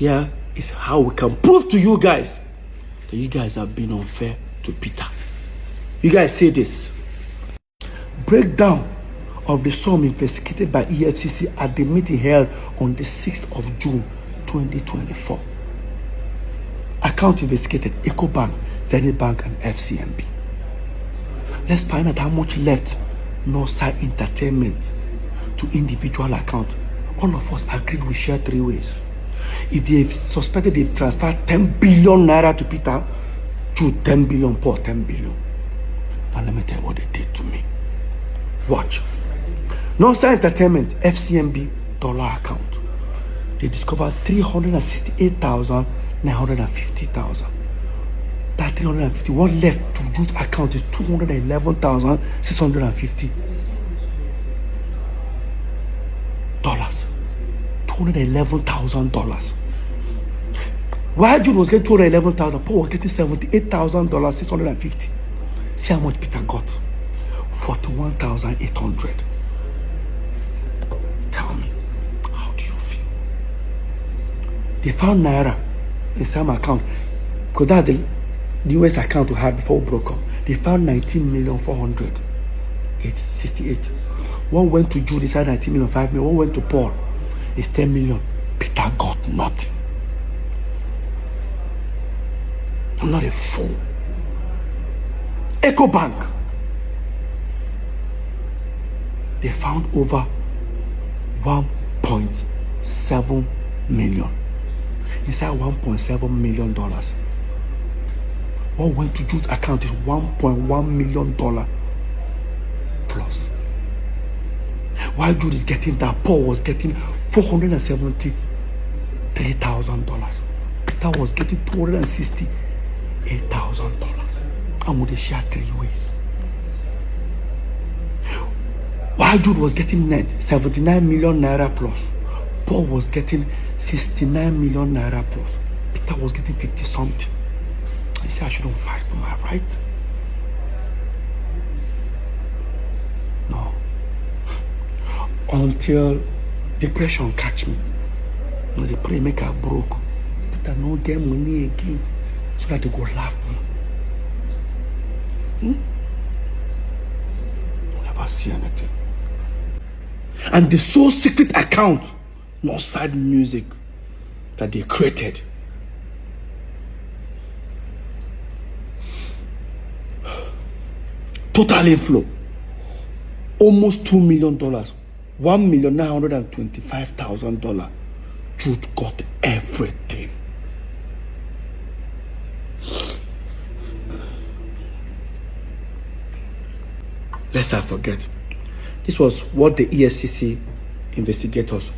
here is how we can prove to you guys that you guys have been unfair to Peter. You guys see this. Breakdown of the sum investigated by EFCC at the meeting held on the 6th of June 2024. Account investigated EcoBank, Zenith Bank, and FCMB. Let's find out how much left Northside Entertainment to individual account. All of us agreed we share 3 ways. If they've suspected they've transferred 10 billion naira to Peter, Jude 10 billion, Paul 10 billion. Now let me tell you what they did to me. Watch. Northside Entertainment FCMB dollar account. They discovered 368,950,000. That 350, what left to Jude's account is 211,650 dollars. $211,000. While Jude was getting 211,000, Paul was getting $78,650. See how much Peter got? 41,800. Tell me, how do you feel? They found naira in some account, because that's the US account we had before we broke up. They found 19,400,868. One went to Jude, inside 19 million, 5 million. One went to Paul, it's 10 million. Peter got nothing. I'm not a fool. EcoBank, they found over 1.7 million. Inside $1.7 million. What went to Jude's account is $1.1 million plus. While Jude is getting that, Paul was getting $473,000. Peter was getting $268,000. And would they share 3 ways? While Jude was getting net 79 million naira plus, Paul was getting 69 million naira plus. Peter was getting 50 something. I say I shouldn't fight for my right. No. Until depression catch me. No, they pray make her broke. Peter no get money again. So that they go laugh me. Never see anything. And the sole secret account, Northside Music, that they created, total inflow almost $2 million, $1,925,000. Jude got everything. Let's not forget, this was what the EFCC investigators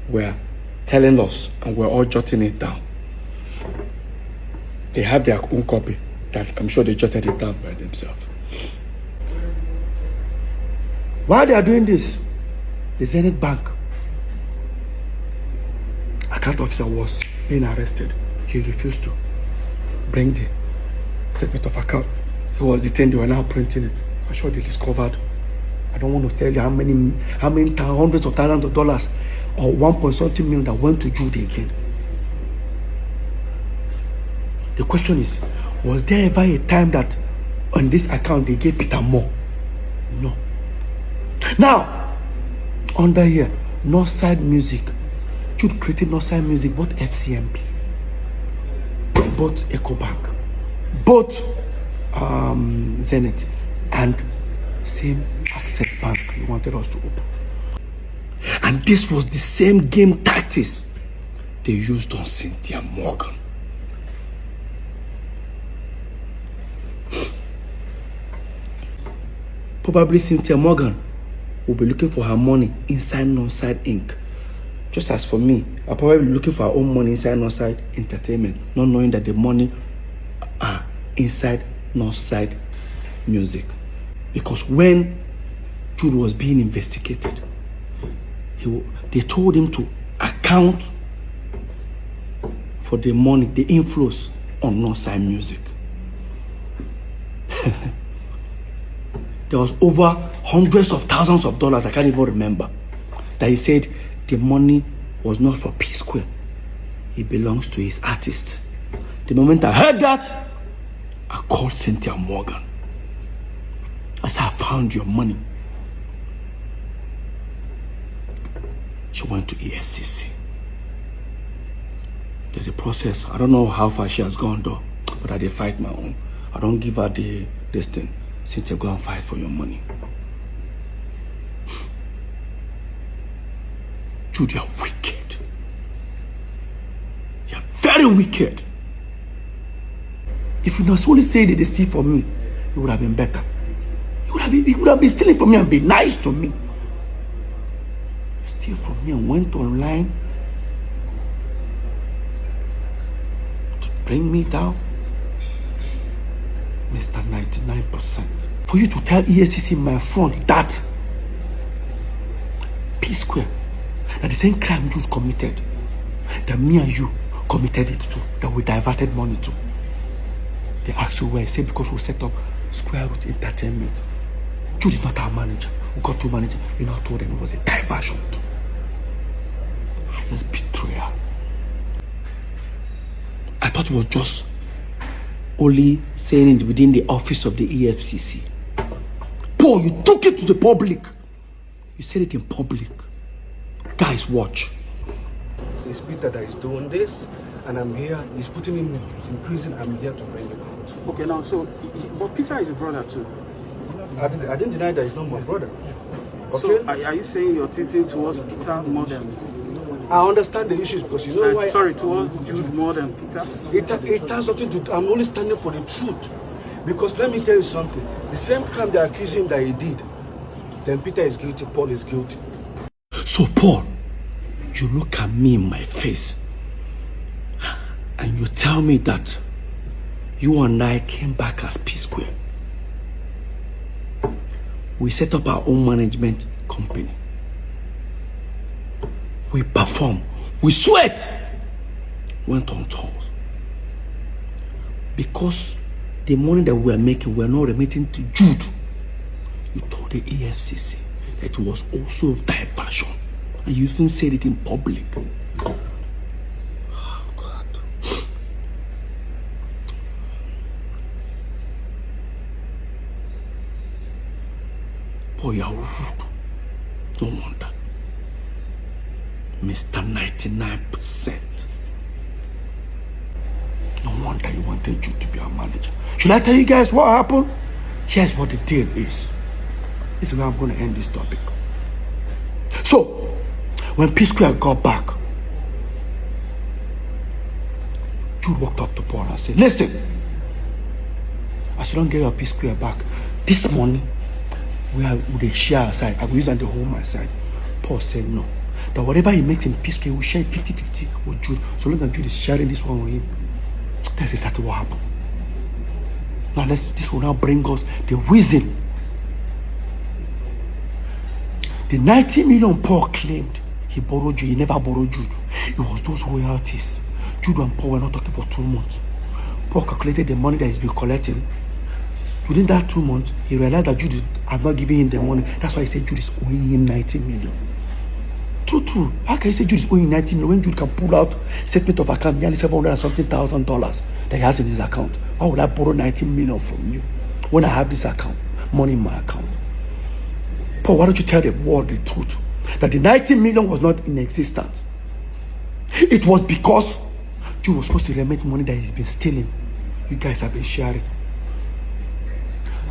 were telling us, and we're all jotting it down. They have their own copy that I'm sure they jotted it down by themselves. While they are doing this, the Zenith Bank account officer was being arrested. He refused to bring the statement of account. He was detained. They were now printing it. I'm sure they discovered, I don't want to tell you how many hundreds of thousands of dollars or 1.something million that went to Jude again. The question is, was there ever a time that on this account they gave Peter more? No. Now, under here, Northside Music. Jude created Northside Music, both FCMB, both EcoBank, both Zenith, and same Access Bank he wanted us to open. And this was the same game tactics they used on Cynthia Morgan. Probably Cynthia Morgan will be looking for her money inside Northside Inc. Just as for me, I'll probably be looking for her own money inside Northside Entertainment, not knowing that the money are inside Northside Music. Because when Jude was being investigated, they told him to account for the money, the inflows on Northside Music. There was over hundreds of thousands of dollars, I can't even remember, that he said the money was not for P Square. it belongs to his artist. The moment I heard that, I called Cynthia Morgan. I said, I found your money. She went to EFCC. There's a process. I don't know how far she has gone though, but I did fight my own. I don't give her this thing. Cynthia, go and fight for your money. Jude, you're wicked. You're very wicked. If you not only say that they steal from me, it would have been better. It would have been stealing from me and be nice to me. Steal from me and went online to bring me down. Mr. 99%. For you to tell EFCC in my front that P Square, that the same crime you committed, that me and you committed it to, that we diverted money to. They asked you where. I said because we set up Square Root Entertainment. Jude is not our manager. We got two managers. You know, I told them it was a diversion. Highest betrayal. I thought it was just only saying it within the office of the EFCC. Paul, you took it to the public. You said it in public. Guys, watch. It's Peter that is doing this, and I'm here. He's putting him in prison. I'm here to bring him out. Okay, now, so, but Peter is a brother too. I didn't deny that he's not my brother. Okay? So, are you saying you're tilting towards Peter more than... I understand the issues because you know why... Sorry, towards Jude more than Peter? It has nothing to do... I'm only standing for the truth. Because let me tell you something. The same crime they accuse him that he did, then Peter is guilty, Paul is guilty. So, Paul, you look at me in my face and you tell me that you and I came back as P Square. We set up our own management company. We perform. We sweat. Went on tours. Because the money that we were making, we were not remitting to Jude. You told the EFCC that it was also diversion. And you even said it in public. Oh, God. Boy, you're rude. No wonder. Mr. 99%. No wonder you wanted you to be our manager. Should I tell you guys what happened? Here's what the deal is. This is where I'm going to end this topic. So, when P Square got back, Jude walked up to Paul and said, listen, as you don't get your P Square back, this money, would they share aside? I will use that the whole my side. Paul said no. That whatever he makes in P Square, he will share 50-50 with Jude. So long as Jude is sharing this one with him. That's exactly what happened. Now this will now bring us the reason. The 90 million Paul claimed he borrowed Jude, he never borrowed Jude. It was those royalties. Jude and Paul were not talking for 2 months. Paul calculated the money that he's been collecting. Within that 2 months, he realized that Jude had not given him the money. That's why he said Jude is owing him 90 million. True. How can you say Jude is owing 90 million when Jude can pull out statement of account nearly $700,000 that he has in his account? Why would I borrow 90 million from you when I have this account, money in my account? Paul, why don't you tell the world the truth? That the 90 million was not in existence. It was because Jude was supposed to remit money that he's been stealing. You guys have been sharing.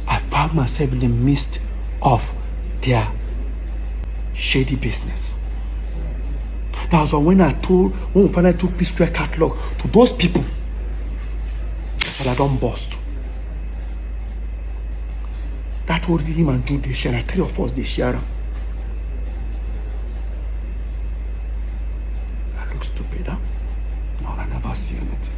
I found myself in the midst of their shady business. That was when we finally took P Square catalog to those people. I said, I don't bust. That told him and Jude they share. 3 of us they share. I look stupid, huh? No, I never see anything.